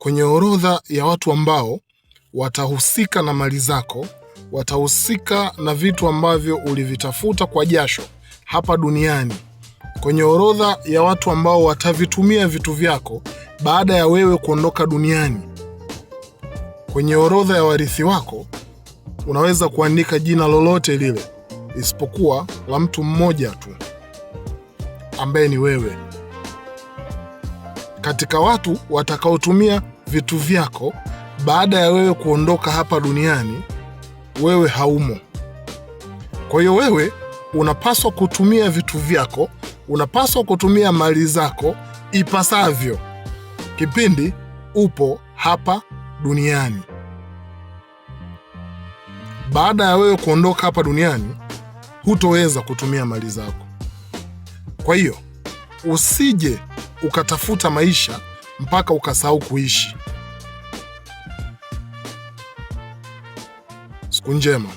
kwenye orodha ya watu ambao watahusika na mali zako, watahusika na vitu ambavyo ulivitafuta kwa jasho hapa duniani, kwenye orodha ya watu ambao watavitumia vitu vyako baada ya wewe kuondoka duniani, kwenye orodha ya warithi wako unaweza kuandika jina lolote lile isipokuwa la mtu mmoja tu ambaye ni wewe. Katika watu watakaotumia vitu vyako baada ya wewe kuondoka hapa duniani, wewe haumo. Kwa hiyo wewe unapaswa kutumia vitu vyako, unapaswa kutumia mali zako ipasavyo kipindi upo hapa duniani. Baada ya wewe kuondoka hapa duniani, hutoweza kutumia mali zako. Kwa hiyo usije ukatafuta maisha mpaka ukasahau kuishi. Siku njema.